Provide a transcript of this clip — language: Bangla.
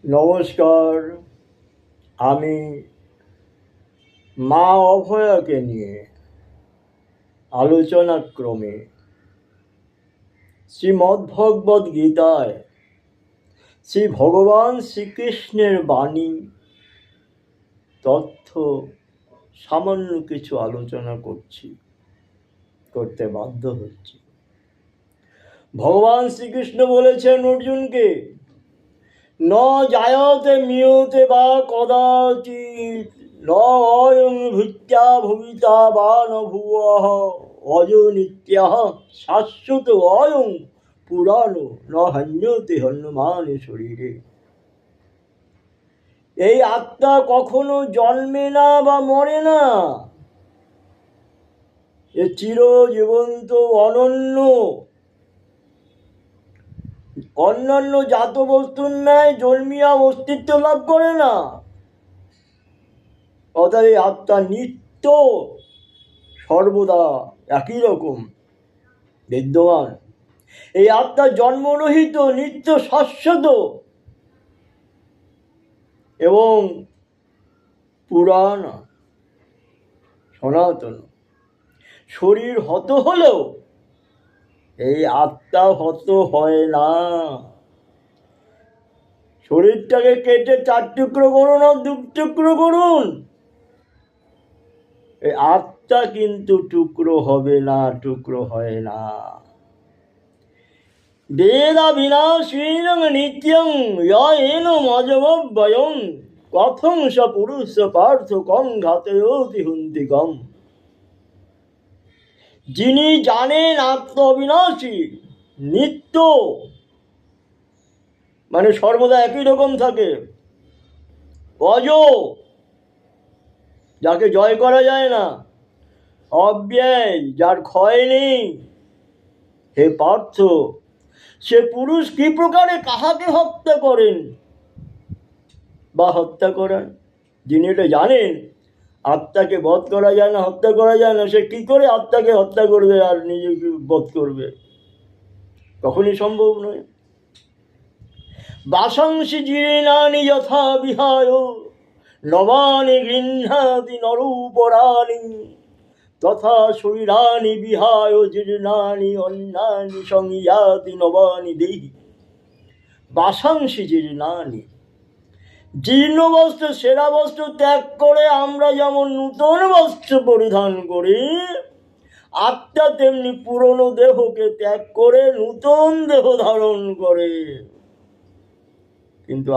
নমস্কার। আমি মা অভয়াকে নিয়ে আলোচনাক্রমে শ্রীমদ্ভগবদ্ গীতায় শ্রী ভগবান শ্রীকৃষ্ণের বাণী তথ্য সামান্য কিছু আলোচনা করতে বাধ্য হচ্ছি। ভগবান শ্রীকৃষ্ণ বলেছেন অর্জুনকে, ন জায়তে মিয়তে বা কদাচিৎ ন অয়ং ভূত্যা ভবিতা বা ন ভুবঃ অজো নিত্যঃ শাশ্বত অয়ং পুরাণো ন হন্যতে হন্যমানে শরীরে। এই আত্মা কখনো জন্মে না বা মরে না, এ চিরজীবন্ত অনন্য, অন্যান্য জাত বস্তুর ন্যায় জন্মিয়া অস্তিত্ব লাভ করে না। অর্থাৎ এই আত্মা নিত্য সর্বদা একই রকম বিদ্যমান। এই আত্মা জন্মরহিত, নিত্য শাশ্বত এবং পুরাণ সনাতন। শরীর হত হলেও এই আত্মা হত হয় না। শরীরটাকে কেটে 4 টুকরো করুন আর 2 টুকরো করুন, এই আত্মা কিন্তু টুকরো হবে না, টুকরো হয় না। বেদা বিনাশীন নিত্যং ইয়েন মজমব্যয়ং কথং স পুরুষ পার্থ কং ঘাতয়তি হুন্তিকম। যিনি জানেন আত্ম অবিনাশী, নিত্য, মানে সর্বদা একই রকম থাকে, অজ, যাকে জয় করা যায় না, অব্যয়, যার ক্ষয় নেই, হে পার্থ, সে পুরুষ কি প্রকারে কাহাকে হত্যা করেন বা হত্যা করেন? যিনি এটা জানেন আত্মাকে বধ করা যায় না, হত্যা করা যায় না, সে কি করে আত্মাকে হত্যা করবে আর নিজেকে বধ করবে? কখনই সম্ভব নয়। বাসাংসি জীর্ণানি যথা বিহায় নবানি গৃহ্ণাতি নরূপরাণি তথা শরীরানি বিহায় জীর্ণানি অন্যানি সংয়াতি নবানি দেহি। বাসাংসি জীর্ণানি, জীর্ণ বস্ত্র, সেরা বস্ত্র ত্যাগ করে আমরা যেমন নূতন বস্ত্র পরিধান করি, আত্মা তেমনি পুরনো দেহকে ত্যাগ করে নূতন দেহ ধারণ করে। কিন্তু